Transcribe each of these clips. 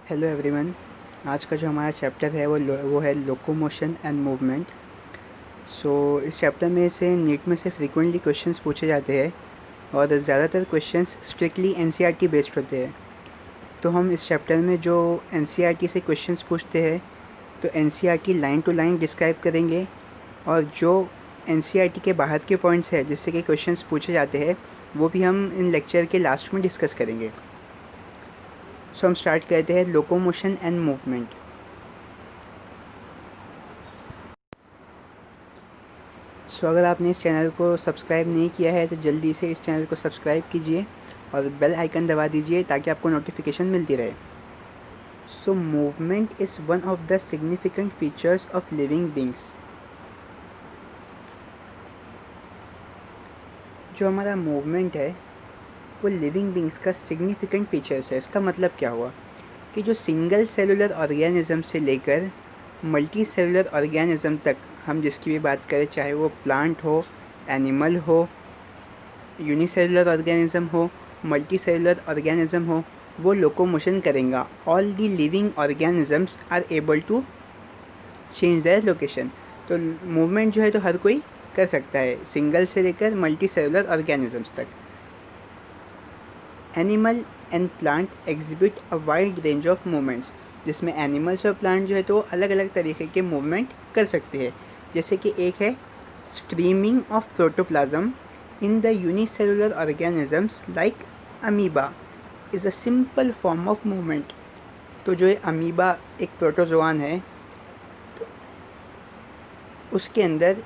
Hello everyone. आज का जो हमारा चैप्टर है वो है लोकोमोशन एंड मूवमेंट। इस चैप्टर में से नीट में से फ्रीक्वेंटली क्वेश्चंस पूछे जाते हैं और ज़्यादातर क्वेश्चंस स्ट्रिक्टली एनसीईआरटी बेस्ड होते हैं। तो हम इस चैप्टर में जो एनसीईआरटी से क्वेश्चंस पूछते हैं तो NCERT line to line describe करेंगे, और जो एनसीईआरटी के बाहर के पॉइंट्स है जिससे कि क्वेश्चंस पूछे जाते हैं वो भी हम इन लेक्चर के लास्ट में डिस्कस करेंगे। हम स्टार्ट करते हैं लोकोमोशन एंड मूवमेंट। अगर आपने इस चैनल को सब्सक्राइब नहीं किया है तो जल्दी से इस चैनल को सब्सक्राइब कीजिए और बेल आइकन दबा दीजिए ताकि आपको नोटिफिकेशन मिलती रहे। Movement is one of the significant features of living beings. जो हमारा मूवमेंट है वो लिविंग बींग्स का सिग्निफिकेंट फीचर्स है। इसका मतलब क्या हुआ कि जो सिंगल सेलुलर ऑर्गेनिज्म से लेकर मल्टी सेलुलर ऑर्गेनिज्म तक हम जिसकी भी बात करें, चाहे वो प्लांट हो, एनिमल हो, यूनिसेलुलर ऑर्गेनिज्म हो, मल्टी सेलुलर ऑर्गेनिज्म हो, वो लोकोमोशन करेगा। All the living organisms are able to change their location. तो मूवमेंट जो है तो हर कोई कर सकता है, सिंगल से लेकर मल्टी सेलुलर ऑर्गेनिजम्स तक। Animal and plant exhibit a wide range of movements, जिसमें एनिमल्स और प्लांट जो है तो अलग अलग तरीके के मूवमेंट कर सकते हैं। जैसे कि एक है streaming of protoplasm in the unicellular organisms like amoeba is a simple form of movement. तो जो अमीबा एक प्रोटोजोआन है, तो उसके अंदर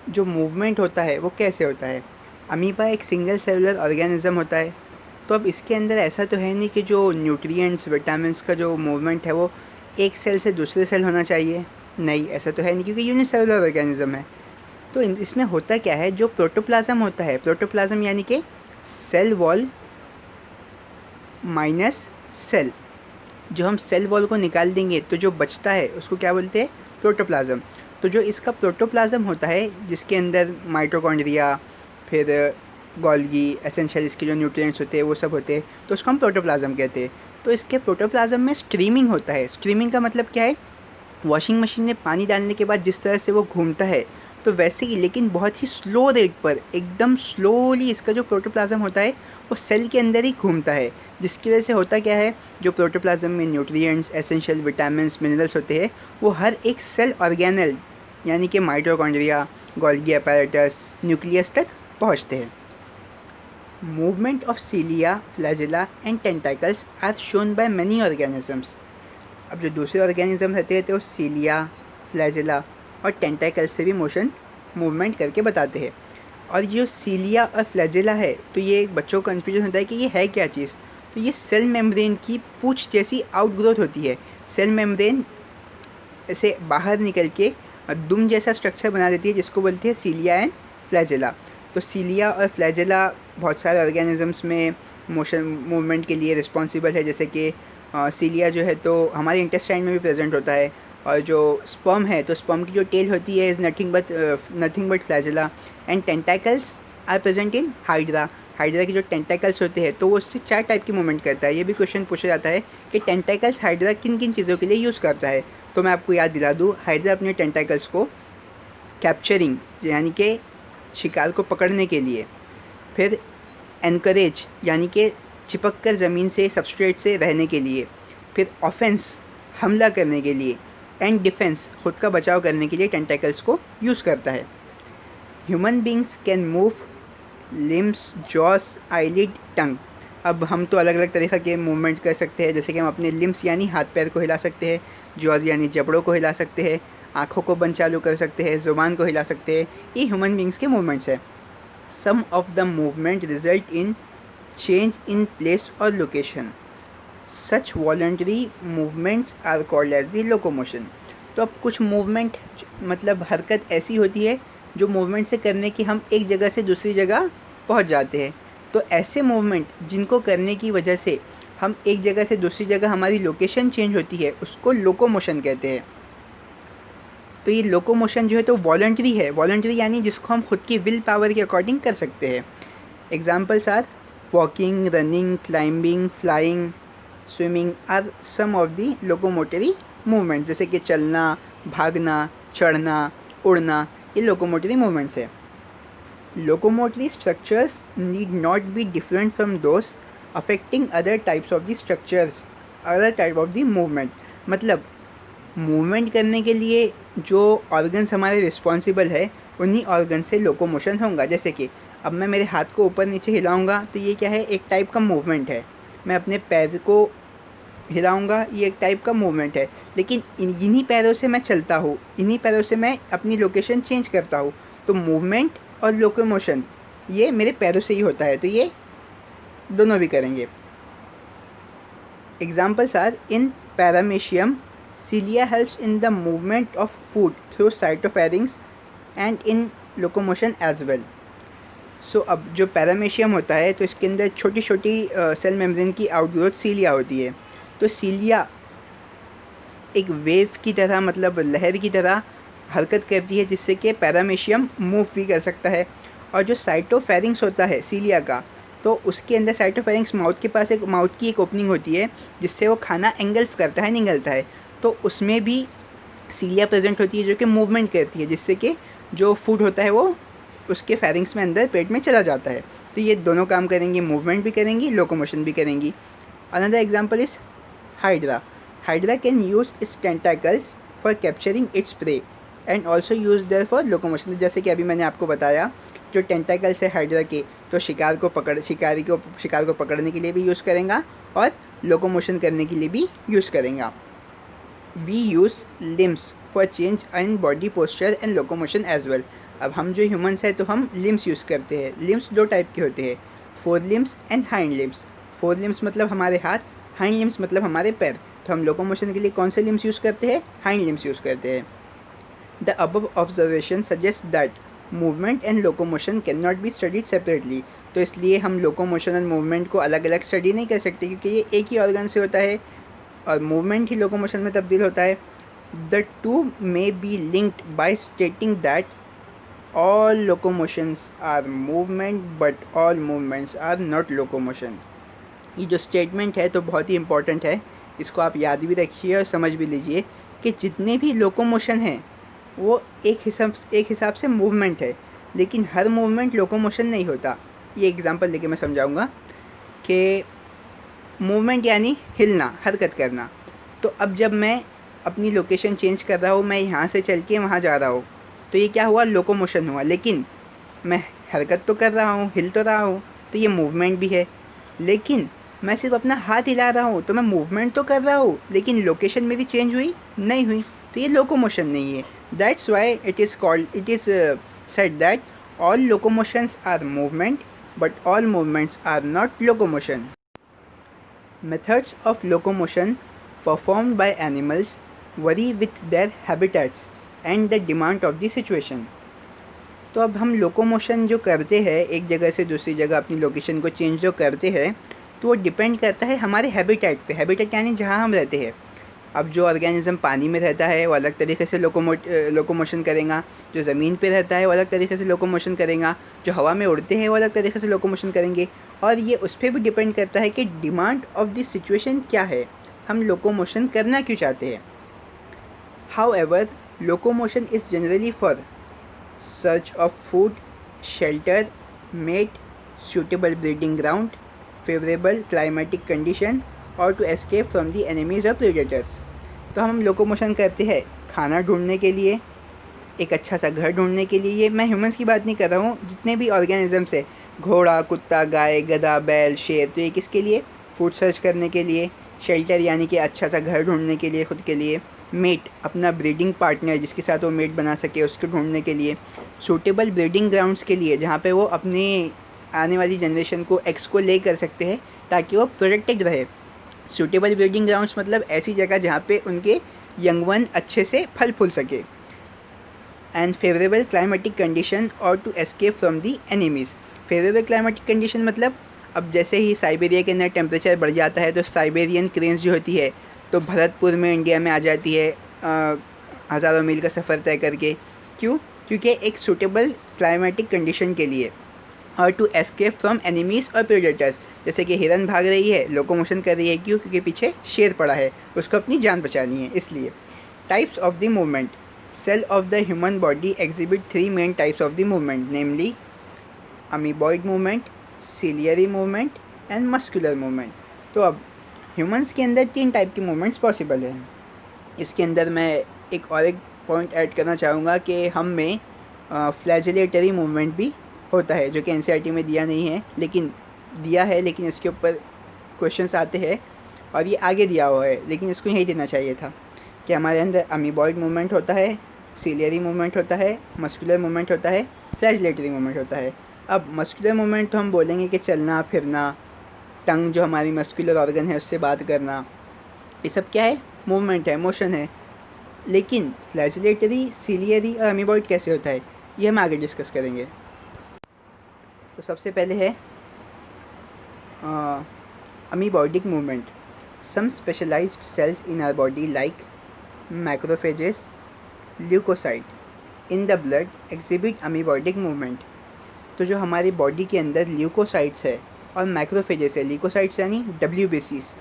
जो मूवमेंट होता है वो कैसे होता है। अमीबा एक सिंगल सेलुलर ऑर्गेनिज्म होता है, तो अब इसके अंदर ऐसा तो है नहीं कि जो न्यूट्रिएंट्स विटामिन्स का जो मूवमेंट है वो एक सेल से दूसरे सेल होना चाहिए। नहीं, ऐसा तो है नहीं क्योंकि यूनिसेलुलर ऑर्गेनिज्म है। तो इसमें होता क्या है, जो प्रोटोप्लाज्म होता है, प्रोटोप्लाज्म यानी कि सेल वॉल माइनस सेल, जो हम सेल वॉल को निकाल देंगे तो जो बचता है उसको क्या बोलते हैं, प्रोटोप्लाज्म। तो जो इसका प्रोटोप्लाज्म होता है जिसके अंदर माइटोकॉन्ड्रिया, फिर गोल्गी, एसेंशियल इसके जो न्यूट्रिएंट्स होते हैं वो सब होते हैं, तो उसको हम प्रोटोप्लाज्म कहते हैं। तो इसके प्रोटोप्लाज्म में स्ट्रीमिंग होता है। स्ट्रीमिंग का मतलब क्या है, वॉशिंग मशीन में पानी डालने के बाद जिस तरह से वो घूमता है तो वैसे ही, लेकिन बहुत ही स्लो रेट पर, एकदम स्लोली इसका जो प्रोटोप्लाज्म होता है वो सेल के अंदर ही घूमता है। जिसकी वजह से होता क्या है, जो प्रोटोप्लाज्म में न्यूट्रिएंट्स, एसेंशियल विटामिन्स, मिनरल्स होते हैं वो हर एक सेल ऑर्गेनल यानी कि माइटोकॉन्ड्रिया, गोल्गी अपैरेटस, न्यूक्लियस तक पहुँचते हैं। Movement of cilia, flagella and tentacles are shown by many organisms. अब जो दूसरे ऑर्गेनिज्म रहते हैं तो सीलिया, फ्लैजिला और टेंटाकल्स से भी मोशन मूवमेंट करके बताते हैं। और जो सीलिया और फ्लैजिला है तो ये बच्चों को कन्फ्यूजन होता है कि ये है क्या चीज़। तो ये सेल मेम्ब्रेन की पूंछ जैसी आउटग्रोथ होती है। सेल मेम्ब्रेन से बाहर निकल के दुम जैसा स्ट्रक्चर बना देती है जिसको बोलते हैं सीलिया एंड फ्लैजिला। तो सीलिया और फ्लैजिला बहुत सारे ऑर्गेनिजम्स में मोशन मूवमेंट के लिए रिस्पॉन्सिबल है। जैसे कि सीलिया जो है तो हमारे इंटेस्टाइन में भी प्रेजेंट होता है, और जो स्पर्म है तो स्पर्म की जो टेल होती है is nothing but flagella. And tentacles are present in hydra. Hydra के जो टेंटाकल्स होते हैं तो वो उससे 4 टाइप की मूवमेंट करता है। ये भी क्वेश्चन पूछा जाता है कि टेंटाकल्स हाइड्रा किन किन चीज़ों के लिए यूज़ करता है। तो मैं आपको याद दिला दूँ, हाइड्रा अपने टेंटाकल्स को कैप्चरिंग यानी कि शिकार को पकड़ने के लिए, फिर एनकरेज यानी कि चिपक कर ज़मीन से, सबस्ट्रेट से रहने के लिए, फिर ऑफेंस हमला करने के लिए, एंड डिफेंस खुद का बचाव करने के लिए टेंटाकल्स को यूज़ करता है। Human beings can move limbs, jaws, eyelid, tongue. अब हम तो अलग अलग तरीक़े के मूवमेंट कर सकते हैं, जैसे कि हम अपने लिम्स यानी हाथ पैर को हिला सकते हैं, जॉज यानी जबड़ों को हिला सकते हैं, आँखों को बंद चालू कर सकते हैं, ज़ुबान को हिला सकते हैं। ये ह्यूमन बींग्स के मूवमेंट्स हैं। Some of the movement result in change in place और location. Such voluntary movements are called as the locomotion. तो अब कुछ मूवमेंट मतलब हरकत ऐसी होती है जो मूवमेंट से करने की हम एक जगह से दूसरी जगह पहुंच जाते हैं। तो ऐसे मूवमेंट जिनको करने की वजह से हम एक जगह से दूसरी जगह हमारी लोकेशन चेंज होती है उसको लोकोमोशन कहते हैं। तो ये लोकोमोशन जो है तो वॉलंटरी है। वॉलंटरी यानी जिसको हम खुद की विल पावर के अकॉर्डिंग कर सकते हैं। Examples are walking, running, climbing, flying, swimming are some of the locomotory movement, जैसे कि चलना, भागना, चढ़ना, उड़ना, ये लोकोमोटरी मूवमेंट्स है। Locomotory structures need not be different from those affecting other types of the structures, other type of the movement. मतलब movement करने के लिए जो ऑर्गन्स हमारे रिस्पॉन्सिबल है उन्हीं ऑर्गन से लोकोमोशन होगा। जैसे कि अब मैं मेरे हाथ को ऊपर नीचे हिलाऊंगा तो ये क्या है, एक टाइप का मूवमेंट है। मैं अपने पैर को हिलाऊंगा, ये एक टाइप का मूवमेंट है। लेकिन इन्हीं पैरों से मैं चलता हूँ, इन्हीं पैरों से मैं अपनी लोकेशन चेंज करता हूँ। तो मूवमेंट और लोकोमोशन ये मेरे पैरों से ही होता है, तो ये दोनों भी करेंगे। Examples are in paramecium cilia helps in the movement of food through cytopharynx and in locomotion as well. So अब जो पैरामेशियम होता है तो इसके अंदर छोटी छोटी सेल मेम्ब्रेन की आउटग्रोथ सीलिया होती है। तो सीलिया एक वेव की तरह, मतलब लहर की तरह हरकत करती है, जिससे कि पैरामेशियम मूव भी कर सकता है। और जो साइटोफेरिंक्स होता है सीलिया का, तो उसके अंदर साइटोफेरिंक्स माउथ के पास एक माउथ की एक ओपनिंग होती है जिससे वो खाना एंगल्फ करता है, निगलता है। तो उसमें भी सीलिया प्रेजेंट होती है जो कि मूवमेंट करती है, जिससे कि जो फूड होता है वो उसके फेरिंग्स में अंदर पेट में चला जाता है। तो ये दोनों काम करेंगी, मूवमेंट भी करेंगी, लोकोमोशन भी करेंगी। Another example is hydra. Hydra can use it's tentacles for capturing its prey and also use their for locomotion. जैसे कि अभी मैंने आपको बताया, जो टेंटाकल्स है हाइड्रा के, तो शिकार को पकड़ने के लिए भी यूज़ करेंगे और लोकोमोशन करने के लिए भी यूज़ करेंगे। We use limbs for change in body posture and locomotion as well. अब हम जो ह्यूमंस हैं तो हम लिम्स यूज़ करते हैं। लिम्स दो टाइप के होते हैं, four limbs and hind limbs. Four limbs मतलब हमारे हाथ, हाइंड लिम्स मतलब हमारे पैर। तो हम लोकोमोशन के लिए कौन से लिम्स यूज़ करते हैं? हाइंड लिम्स यूज़ करते हैं। The above observation suggest that movement and locomotion can not be studied separately. तो इसलिए हम लोकोमोशन और मूवमेंट को अलग अलग स्टडी नहीं कर सकते, क्योंकि ये एक ही ऑर्गन से होता है और मूवमेंट ही लोकोमोशन में तब्दील होता है। The two may be linked by stating that all locomotions are movement but all movements are not locomotion. ये जो स्टेटमेंट है तो बहुत ही इंपॉर्टेंट है, इसको आप याद भी रखिए और समझ भी लीजिए कि जितने भी लोकोमोशन हैं वो एक हिसाब से मूवमेंट है, लेकिन हर मूवमेंट लोकोमोशन नहीं होता। ये एग्जांपल लेके मैं समझाऊंगा कि मूवमेंट यानी हिलना, हरकत करना। तो अब जब मैं अपनी लोकेशन चेंज कर रहा हूँ, मैं यहाँ से चल के वहाँ जा रहा हूँ, तो ये क्या हुआ? लोकोमोशन हुआ। लेकिन मैं हरकत तो कर रहा हूँ, हिल तो रहा हूँ, तो ये मूवमेंट भी है। लेकिन मैं सिर्फ अपना हाथ हिला रहा हूँ तो मैं मूवमेंट तो कर रहा हूँ, लेकिन लोकेशन मेरी चेंज हुई नहीं हुई, तो ये लोकोमोशन नहीं है। That's why it is said that all locomotions are movement but all movements are not locomotion. Methods of locomotion performed by animals vary with their habitats and the demand of the situation. तो अब हम locomotion जो करते हैं, एक जगह से दूसरी जगह अपनी लोकेशन को चेंज जो करते हैं, तो वो डिपेंड करता है हमारे हैबिटेट पे। हैबिटेट यानी जहाँ हम रहते हैं। अब जो ऑर्गेनिज्म पानी में रहता है वो अलग तरीके से लोकोमोशन करेगा, जो ज़मीन पे रहता है वो अलग तरीके से लोकोमोशन करेगा, जो हवा में उड़ते हैं वो अलग तरीके से लोकोमोशन करेंगे। और ये उस पर भी डिपेंड करता है कि डिमांड ऑफ दिस सिचुएशन क्या है, हम लोकोमोशन करना क्यों चाहते हैं। However locomotion is generally for search of food, shelter, mate, suitable breeding ground, favorable climatic condition और to escape from the enemies और प्रेडेटर्स। तो हम लोकोमोशन करते हैं खाना ढूंढने के लिए, एक अच्छा सा घर ढूंढने के लिए। ये मैं ह्यूमंस की बात नहीं कर रहा हूँ, जितने भी ऑर्गेनिजम्स है, घोड़ा, कुत्ता, गाय, गधा, बैल, शेर, तो ये किसके लिए? फूड सर्च करने के लिए। शेल्टर यानी कि अच्छा सा घर ढूंढने के लिए खुद के लिए। मेट अपना ब्रीडिंग पार्टनर जिसके साथ वो मेट बना सके उसको ढूंढने के लिए। सूटेबल ब्रीडिंग ग्राउंड्स के लिए जहाँ पे वो अपने आने वाली जनरेशन को एक्स को ले कर सकते हैं ताकि वो प्रोटेक्टेड रहे। सूटेबल ब्रीडिंग ग्राउंड्स मतलब ऐसी जगह जहाँ पे उनके यंग वन अच्छे से फल फूल सके। एंड फेवरेबल क्लाइमेटिक कंडीशन और to escape from the enemies. Favourable climatic condition मतलब अब जैसे ही साइबेरिया के अंदर टेम्परेचर बढ़ जाता है तो साइबेरियन क्रेन्स जो होती है तो भरतपुर में इंडिया में आ जाती है हज़ारों मील का सफ़र तय करके। क्यों? क्योंकि एक सूटेबल क्लाइमेटिक कंडीशन के लिए। और टू एस्केप फ्रॉम एनिमीज और प्रेडेटर्स। जैसे कि हिरन भाग रही है, लोकोमोशन कर रही है, क्यों? क्योंकि पीछे शेर पड़ा है, उसको अपनी जान बचानी है इसलिए। Types of the movement. Cell of the human body exhibit 3 main types of the movement, namely amoeboid movement, ciliary movement and muscular movement. तो अब ह्यूमंस के अंदर 3 टाइप के मूवमेंट्स पॉसिबल हैं। इसके अंदर मैं एक पॉइंट ऐड करना चाहूँगा कि हम में फ्लैजिलेटरी मूवमेंट भी होता है, जो कि एनसीईआरटी में दिया नहीं है, लेकिन दिया है, लेकिन इसके ऊपर क्वेश्चंस आते हैं और ये आगे दिया हुआ है, लेकिन इसको यही देना चाहिए था कि हमारे अंदर अमीबॉइड मूवमेंट होता है, सिलियरी मूवमेंट होता है, मस्कुलर मूवमेंट होता है, फ्लैजिलेटरी मूवमेंट होता है। अब मस्कुलर मूवमेंट तो हम बोलेंगे कि चलना फिरना, टंग जो हमारी मस्कुलर ऑर्गन है उससे बात करना, ये सब क्या है? मूवमेंट है, मोशन है। लेकिन फ्लैजिलेटरी, सिलियरी और अमीबॉइड कैसे होता है, ये हम आगे डिस्कस करेंगे। तो सबसे पहले है amoeboidic movement. Some specialised cells in our body like macrophages, leucocyte in the blood exhibit amoeboidic movement. तो जो हमारी बॉडी के अंदर ल्यूकोसाइट्स है और मैक्रोफेजेस है, ल्यूकोसाइट्स यानी WBCs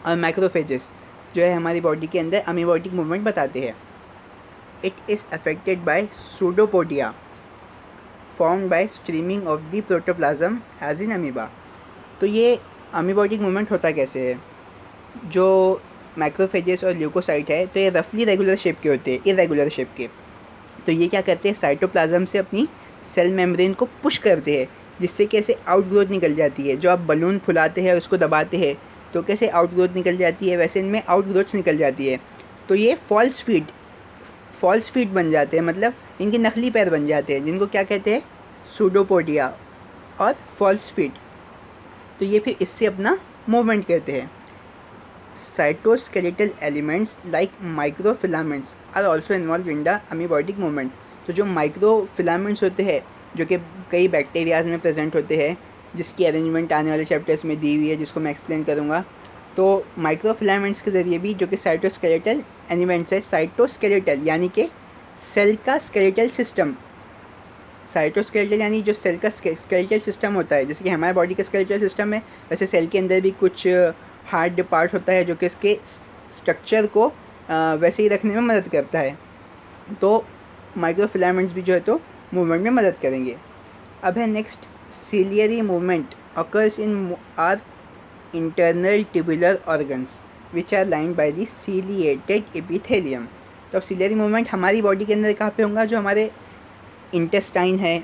और मैक्रोफेजेस जो है हमारी बॉडी के अंदर अमीबॉइडिक मूवमेंट बताते हैं। It is affected by pseudopodia formed by streaming of the protoplasm as in amoeba. तो ये अमीबॉइडिक मूवमेंट होता कैसे है? जो मैक्रोफेजेस और ल्यूकोसाइट है तो ये रफली रेगुलर शेप के होते हैं, इरेगुलर शेप के। तो ये क्या करते हैं? साइटोप्लाज्म से अपनी सेल मेम्ब्रेन को पुश करते हैं, जिससे कैसे आउटग्रोथ निकल जाती है। जो आप बलून फुलाते हैं उसको दबाते हैं तो कैसे आउटग्रोथ निकल जाती है, वैसे इनमें आउटग्रोथ्स निकल जाती है। तो ये फॉल्स फीट बन जाते हैं, मतलब इनके नकली पैर बन जाते हैं, जिनको क्या कहते हैं? सूडोपोडिया और फॉल्स फीट। तो ये फिर इससे अपना मूवमेंट करते हैं। Cytoskeletal elements like microfilaments are also involve in the amoeboidic movement. तो जो माइक्रोफिलामेंट्स होते हैं, जो कि कई बैक्टीरियाज में प्रेजेंट होते हैं, जिसकी अरेंजमेंट आने वाले चैप्टर्स में दी हुई है, जिसको मैं एक्सप्लेन करूँगा। तो माइक्रोफिलामेंट्स के ज़रिए भी, जो कि साइटोस्केलेटल एलिमेंट्स है, साइटोस्केलेटल यानी कि सेल का स्केलेटल सिस्टम, साइटोस्केलेटल यानी जो सेल का स्केलेटल सिस्टम होता है, जैसे कि हमारे बॉडी का स्केलेटल सिस्टम है, वैसे सेल के अंदर भी कुछ हार्ड पार्ट होता है जो कि इसके स्ट्रक्चर को वैसे ही रखने में मदद करता है। तो माइक्रोफिलामेंट्स भी जो है तो मूवमेंट में मदद करेंगे। अब है next, ciliary movement occurs in our internal tubular organs which are lined by the ciliated epithelium. तो अब सिलियरी मूवमेंट हमारी बॉडी के अंदर कहाँ पे होगा? जो हमारे इंटेस्टाइन है,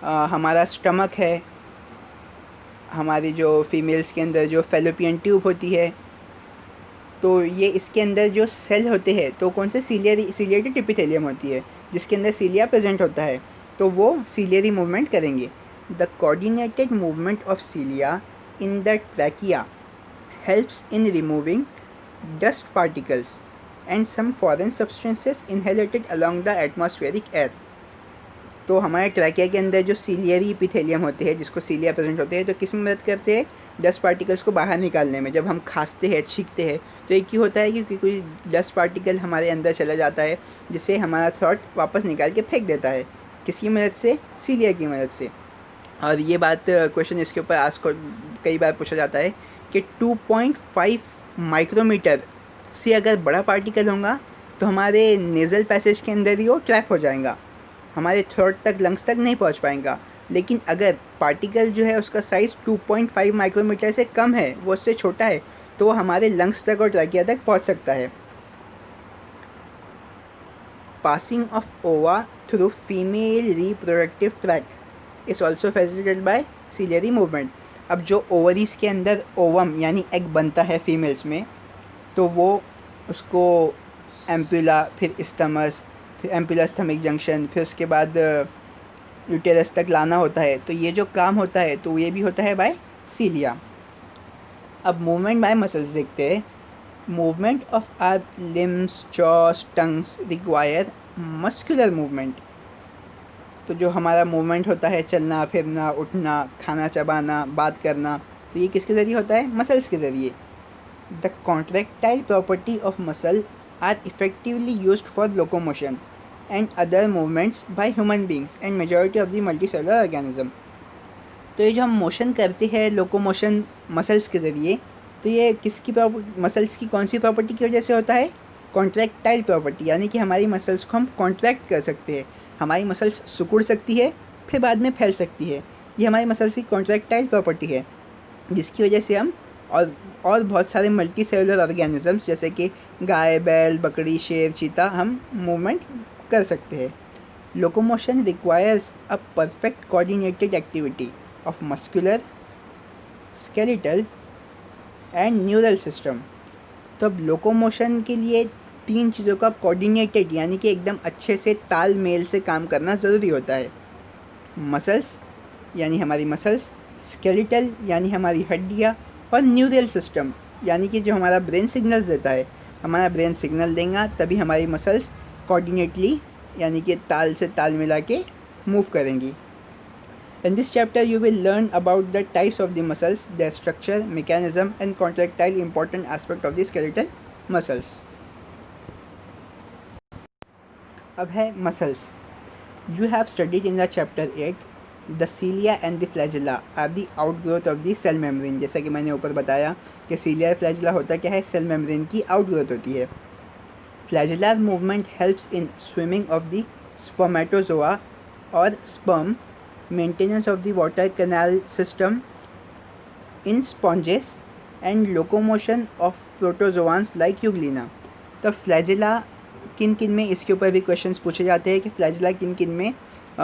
हमारा स्टमक है, हमारी जो फीमेल्स के अंदर जो फेलोपियन ट्यूब होती है, तो ये इसके अंदर जो सेल होते हैं तो कौन से? सीलिएटेड एपिथेलियम होती है, जिसके अंदर सीलिया प्रेजेंट होता है, तो वो सीलियरी मूवमेंट करेंगे। The coordinated movement of cilia in the trachea helps in removing dust particles and some foreign substances inhaled along the atmospheric air. तो हमारे ट्रैकिया के अंदर जो सीलियरी एपिथेलियम होते हैं, जिसको सीलिया प्रेजेंट होते हैं, तो किस में मदद करते हैं? डस्ट पार्टिकल्स को बाहर निकालने में। जब हम खांसते हैं, छींकते हैं, तो एक ही होता है क्योंकि कोई डस्ट पार्टिकल हमारे अंदर चला जाता है, जिससे हमारा थ्रोट वापस निकाल के फेंक देता है। किसकी मदद से? सीलिया की मदद से। और ये बात क्वेश्चन इसके ऊपर कई बार पूछा जाता है कि 2.5 माइक्रोमीटर से अगर बड़ा पार्टिकल होगा तो हमारे नेज़ल पैसेज के अंदर ही वो ट्रैप हो जाएगा, हमारे थ्रोट तक, लंग्स तक नहीं पहुंच पाएगा। लेकिन अगर पार्टिकल जो है उसका साइज़ 2.5 माइक्रोमीटर से कम है, वो उससे छोटा है, तो वो हमारे लंग्स तक और ट्रैकिया तक पहुंच सकता है। पासिंग ऑफ ओवा through female reproductive tract is also facilitated bye ciliary movement. अब जो ओवरीज के अंदर ओवम यानी एग बनता है फीमेल्स में, तो वो उसको एम्पुला, फिर स्टमस, फिर एम्पुला स्टमिक जंक्शन, फिर उसके बाद यूटेरस तक लाना होता है। तो ये जो काम होता है तो ये भी होता है बाय सीलिया। अब मूवमेंट बाय मसल्स देखते हैं। Movement of our limbs, jaws, tongues require muscular movement. तो जो हमारा मूवमेंट होता है, चलना फिरना, उठना, खाना चबाना, बात करना, तो ये किसके ज़रिए होता है? मसल्स के ज़रिए। The contractile property of muscle are effectively used for locomotion and other movements by human beings and majority of the multicellular organism. तो ये जो हम मोशन करते हैं लोकोमोशन मसल्स के ज़रिए, तो ये किसकी मसल्स की कौन सी प्रॉपर्टी की वजह से होता है? कॉन्ट्रैक्टाइल प्रॉपर्टी, यानी कि हमारी मसल्स को हम कॉन्ट्रैक्ट कर सकते हैं, हमारी मसल्स सिकुड़ सकती है फिर बाद में फैल सकती है। ये हमारी मसल्स की कॉन्ट्रैक्टाइल प्रॉपर्टी है, जिसकी वजह से हम और बहुत सारे मल्टी सेलुलर ऑर्गेनिजम्स जैसे कि गाय, बैल, बकरी, शेर, चीता हम मूवमेंट कर सकते हैं। Locomotion requires a perfect coordinated activity of muscular, skeletal and neural system. तो अब लोकोमोशन के लिए 3 चीज़ों का कोऑर्डिनेटेड यानी कि एकदम अच्छे से तालमेल से काम करना ज़रूरी होता है। मसल्स यानी हमारी मसल्स, स्केलेटल यानी हमारी हड्डियाँ, और न्यूरल सिस्टम यानी कि जो हमारा ब्रेन सिग्नल्स देता है, हमारा ब्रेन सिग्नल देगा तभी हमारी मसल्स कोऑर्डिनेटली यानी कि ताल से ताल मिला के मूव करेंगी। In this chapter you will learn about the types of the muscles, their structure, mechanism and contractile important aspect of the skeletal muscles. अब है muscles. You have studied in the chapter 8 the cilia and the flagella are the outgrowth of the cell membrane. जैसा कि मैंने ऊपर बताया कि cilia और flagella होता क्या है? सेल मेम्ब्रेन की outgrowth होती है। Flagellar movement helps in swimming of the spermatozoa or sperm, maintenance of the water canal system in sponges and locomotion of protozoans like Euglena. तो फ्लैजिला किन किन में, इसके ऊपर भी क्वेश्चंस पूछे जाते हैं कि फ्लैजिला किन किन में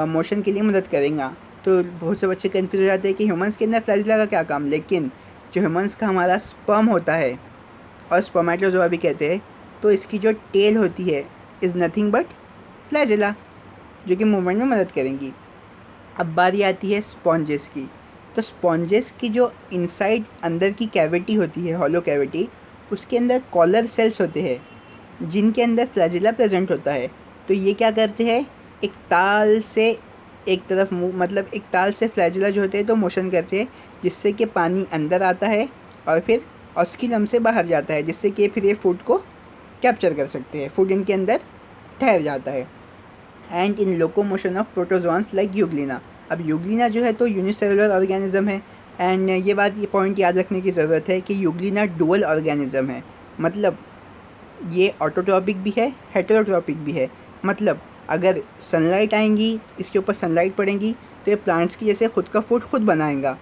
मोशन के लिए मदद करेगा। तो बहुत से बच्चे कन्फ्यूज हो जाते हैं कि ह्यूमंस के अंदर फ्लैजिला का क्या काम, लेकिन जो ह्यूमंस का हमारा स्पर्म होता है और स्पर्मेटोजोआ भी कहते हैं, तो इसकी जो टेल होती है इज़ नथिंग बट फ्लैजिला, जो कि मूवमेंट में मदद करेंगी। अब बारी आती है स्पॉन्जेस की। तो स्पॉन्जेस की जो इनसाइड अंदर की कैविटी होती है, हॉलो कैविटी, उसके अंदर कॉलर सेल्स होते हैं जिनके अंदर फ्लैजिला प्रेजेंट होता है। तो ये क्या करते हैं, एक ताल से एक तरफ मतलब एक ताल से फ्लैजिला जो होते हैं तो मोशन करते हैं, जिससे कि पानी अंदर आता है और फिर ऑस्किलम से बाहर जाता है, जिससे कि फिर ये फूड को कैप्चर कर सकते हैं, फूड इनके अंदर ठहर जाता है। And in locomotion of protozoans like Euglena. अब यूग्लिना जो है तो यूनिसेलुलर ऑर्गेनिज्म है, एंड ये पॉइंट याद रखने की ज़रूरत है कि यूग्लिना डुअल ऑर्गेनिज्म है, मतलब ये ऑटोट्रॉपिक भी है, हेटेरोट्रॉपिक भी है। मतलब अगर सनलाइट आएंगी, इसके ऊपर सनलाइट पड़ेंगी तो ये प्लांट्स की जैसे खुद का फूड खुद बनाएगा,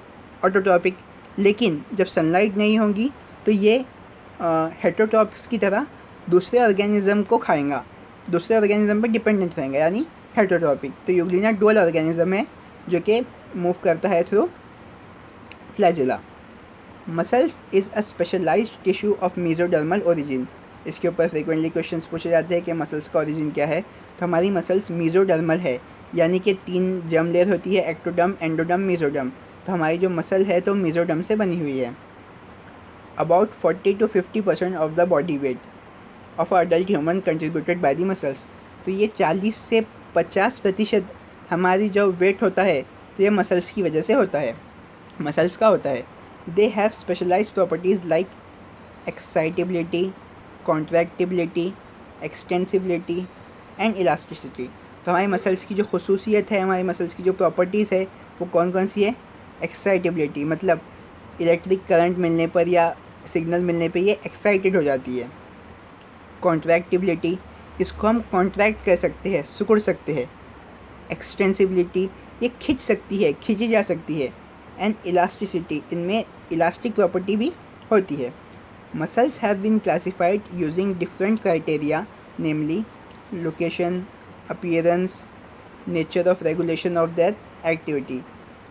ऑटोट्रॉपिक। लेकिन जब सनलाइट नहीं होगी तो ये हेटेरोट्रॉपिक्स की तरह दूसरे ऑर्गेनिज्म को खाएगा, दूसरे ऑर्गेनिज्म पर डिपेंडेंट रहेगा, यानी हेटेरोट्रॉपिक। तो यूग्लिना डुअल ऑर्गेनिज्म है जो कि मूव करता है through flagella. Muscles is a specialised tissue of mesodermal origin. इसके ऊपर फ्रिक्वेंटली क्वेश्चंस पूछे जाते हैं कि मसल्स का ओरिजिन क्या है। तो हमारी मसल्स मेसोडर्मल है, यानी कि 3 जर्म लेयर होती है, एक्टोडर्म, एंडोडर्म, मेसोडर्म। तो हमारी जो मसल है तो मेसोडर्म से बनी हुई है। About 40 to 50% of the body weight of adult human contributed by the muscles. तो ये 40 से 50% हमारी जो वेट होता है तो ये मसल्स की वजह से होता है, मसल्स का होता है। They have specialised properties like excitability, contractility, extensibility and elasticity. तो हमारी मसल्स की जो खसूसियत है, हमारी मसल्स की जो प्रॉपर्टीज़ है वो कौन कौन सी है? एक्साइटेबिलिटी, मतलब इलेक्ट्रिक करंट मिलने पर या सिग्नल मिलने पर ये एक्साइटेड हो जाती है। कॉन्ट्रैक्टिबिलिटी, इसको हम कॉन्ट्रैक्ट कर सकते हैं, सिकुड़ सकते हैं। एक्सटेंसिबिलिटी, ये खिंच सकती है, खींची जा सकती है। एंड इलास्टिसिटी, इनमें इलास्टिक प्रॉपर्टी भी होती है। Muscles have been classified using different criteria, namely location, appearance, nature of regulation of their activity.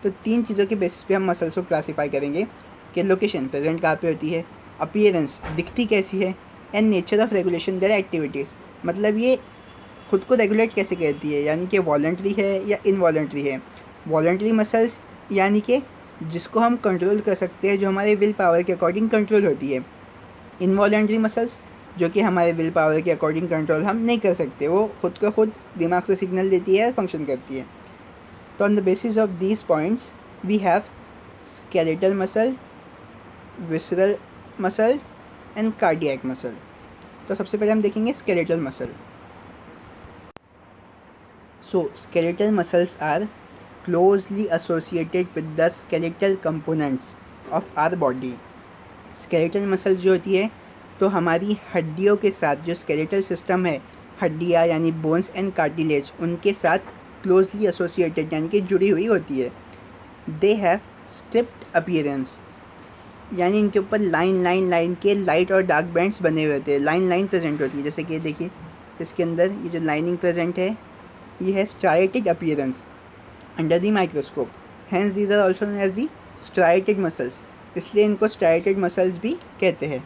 तो 3 चीज़ों के बेसिस पे हम मसल्स को क्लासीफाई करेंगे कि लोकेशन प्रेजेंट कहाँ पे होती है, अपीयरेंस दिखती कैसी है, and nature of regulation there activities, मतलब ये खुद को रेगुलेट कैसे करती है, यानी कि वॉलंटरी है या इनवॉलंटरी है। वॉलंटरी मसल्स यानी कि जिसको हम कंट्रोल कर सकते हैं, जो हमारे विल पावर के अकॉर्डिंग कंट्रोल होती है। इनवॉलेंट्री मसल्स जो कि हमारे विल पावर के अकॉर्डिंग कंट्रोल हम नहीं कर सकते, वो खुद का खुद दिमाग से सिग्नल देती है, फंक्शन करती है। तो on the basis of these points we have skeletal muscle, visceral muscle and cardiac muscle. तो सबसे पहले हम देखेंगे skeletal muscle. So skeletal muscles are closely associated with the skeletal components of our body. Skeletal muscles जो होती है तो हमारी हड्डियों के साथ, जो स्केलेटल सिस्टम है, हड्डियाँ यानी बोन्स एंड कार्टिलेज, उनके साथ क्लोजली एसोसिएटेड यानी कि जुड़ी हुई होती है. दे हैव स्ट्रिप्ड अपीयरेंस, यानी इनके ऊपर लाइन के लाइट और डार्क बैंड्स बने हुए होते हैं. लाइन प्रेजेंट होती है, जैसे कि देखिए इसके अंदर ये जो लाइनिंग प्रेजेंट है ये है striated appearance under the microscope. Hence these are also known as the striated muscles, इसलिए इनको स्ट्राइटेड मसल्स भी कहते हैं.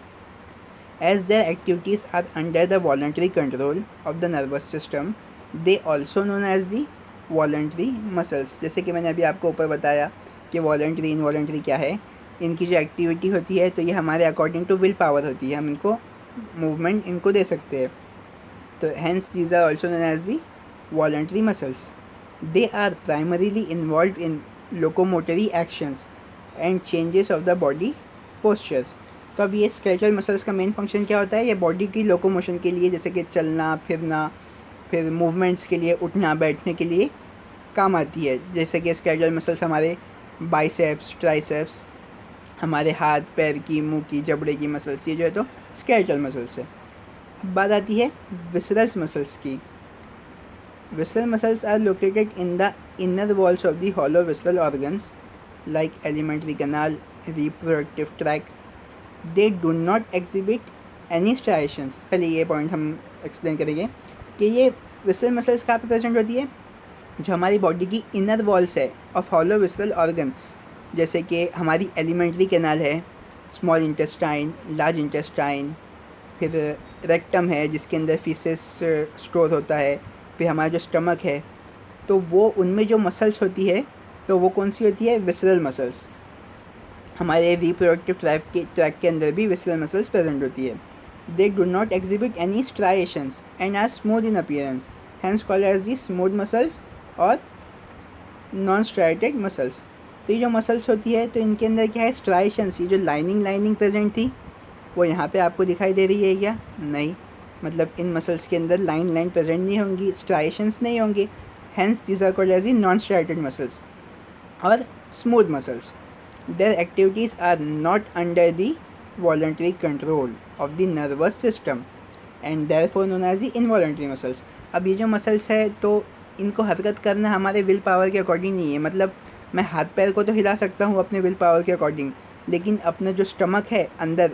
As their activities are under the voluntary control of the nervous system, they also known as the voluntary muscles. जैसे कि मैंने अभी आपको ऊपर बताया कि वॉलंटरी इनवॉलंटरी क्या है. इनकी जो एक्टिविटी होती है तो ये हमारे अकॉर्डिंग टू विल पावर होती है, हम इनको मूवमेंट इनको दे सकते हैं. तो hence these are also known as the voluntary muscles. They are primarily involve in locomotory actions and changes of the body postures. तो अब ये स्केलेटल मसल्स का मेन फंक्शन क्या होता है, ये बॉडी की लोकोमोशन के लिए, जैसे कि चलना फिरना, फिर मूवमेंट्स के लिए, उठना बैठने के लिए काम आती है. जैसे कि स्केलेटल मसल्स हमारे बाइसेप्स, ट्राइसेप्स, हमारे हाथ पैर की, मुंह की, जबड़े की मसल्स, ये जो है तो स्केलेटल मसल्स है. अब बात आती है विसरल्स मसल्स की. Visceral muscles are located in the inner walls of the hollow visceral organs like alimentary canal, reproductive tract. They do not exhibit any striations. पहले ये पॉइंट हम एक्सप्लेन करेंगे कि ये विसरल मसल्स कहाँ पे प्रेजेंट होती है, जो हमारी बॉडी की इनर वॉल्स है ऑफ हॉलो विसरल ऑर्गन, जैसे कि हमारी एलिमेंट्री कैनाल है, स्मॉल इंटेस्टाइन, लार्ज इंटेस्टाइन, फिर रेक्टम है जिसके अंदर फीसेस स्टोर होता है, फिर हमारा जो स्टमक है, तो वो उनमें जो मसल्स होती है तो वो कौन सी होती है, विसरल मसल्स. हमारे रिप्रोडक्टिव ट्रैक के अंदर भी विसरल मसल्स प्रेजेंट होती है. They do not exhibit any striations and are smooth in appearance, hence called as the smooth muscles और नॉन स्ट्राइटेड मसल्स. तो ये जो मसल्स होती है तो इनके अंदर क्या है, स्ट्राइएशंस, ये जो लाइनिंग प्रेजेंट थी वो यहाँ पे आपको दिखाई दे रही है क्या, नहीं. मतलब इन मसल्स के अंदर लाइन प्रेजेंट नहीं होंगी, स्ट्राइएशंस नहीं होंगे. Hence these are called as the non striated muscles और smooth muscles. Their activities are not under the voluntary control of the nervous system and therefore known as the involuntary muscles. अब ये जो muscles है तो इनको हरकत करना हमारे विल पावर के अकॉर्डिंग नहीं है. मतलब मैं हाथ पैर को तो हिला सकता हूँ अपने विल पावर के अकॉर्डिंग, लेकिन अपना जो स्टमक है अंदर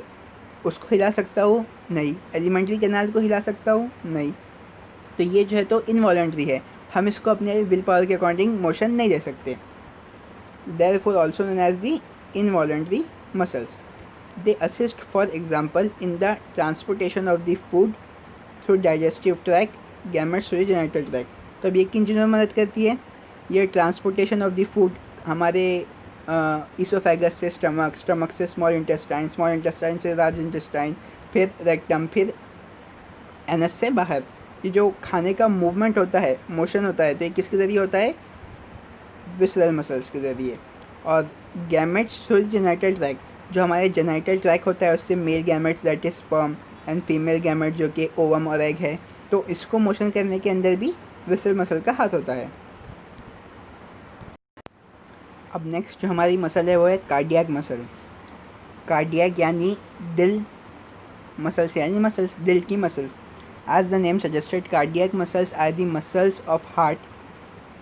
उसको हिला सकता हूँ नहीं, एलिमेंट्री कैनाल को हिला सकता हूँ नहीं. तो ये जो है तो इनवॉलंटरी है, हम इसको अपने विल पावर के अकॉर्डिंग मोशन नहीं दे सकते. Therefore also known as the involuntary muscles. They assist for example in the transportation of the food through digestive tract, gametes through genital tract. तो अब ये किन चीज़ों में मदद करती है, ये ट्रांसपोर्टेशन ऑफ द फूड हमारे इसोफेगस से स्टमक, स्टमक से स्मॉल इंटेस्टाइन, स्मॉल इंटेस्टाइन से लार्ज इंटेस्टाइन, फिर रेक्टम, फिर एनस से बाहर. ये जो खाने का मूवमेंट होता है, मोशन होता है, तो ये किसके ज़रिए होता है, विसरल मसल्स के ज़रिए. और गैमेट्स थ्रू जेनिटल ट्रैक, जो हमारे जेनिटल ट्रैक होता है उससे male gametes that is sperm and female gamete जो कि ओवम और एग है, तो इसको मोशन करने के अंदर भी विसरल मसल का हाथ होता है. अब नेक्स्ट जो हमारी मसल है वो है कार्डियक मसल. कार्डियक यानी दिल, मसल्स यानी मसल्स, दिल की muscle. As the name suggested, cardiac muscles are the muscles of heart.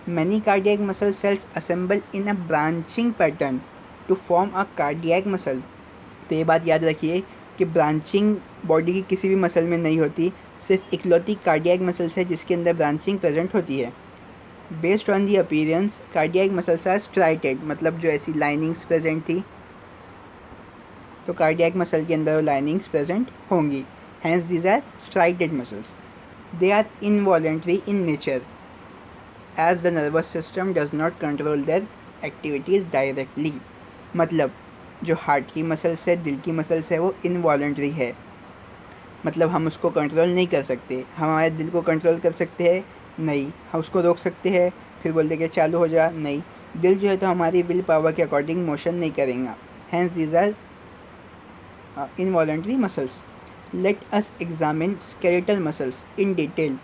Many cardiac muscle cells assemble in a branching pattern to form a cardiac muscle. तो ये बात याद रखिए कि ब्रांचिंग बॉडी की किसी भी मसल में नहीं होती, सिर्फ इकलौती कार्डियक मसल्स है जिसके अंदर ब्रांचिंग प्रेजेंट होती है. Based on the appearance, cardiac muscles are striated, मतलब जो ऐसी लाइनिंग्स प्रेजेंट थी तो कार्डियक मसल के अंदर वो लाइनिंग्स प्रेजेंट होंगी. Hence these are striated muscles. They are involuntary in nature as the nervous system does not control their activities directly. मतलब जो हार्ट की मसल्स है, दिल की मसल्स है, वो इनवॉलेंट्री है, मतलब हम उसको कंट्रोल नहीं कर सकते. हम हमारे दिल को कंट्रोल कर सकते हैं नहीं, हम उसको रोक सकते हैं फिर बोल देंगे चालू हो जा, नहीं. दिल जो है तो हमारी विल पावर के अकॉर्डिंग मोशन नहीं करेगा. Hence these are involuntary muscles. Let us examine skeletal muscles in detail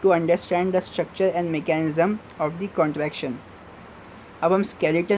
to understand the structure and mechanism of the contraction. अब हम स्केलेटन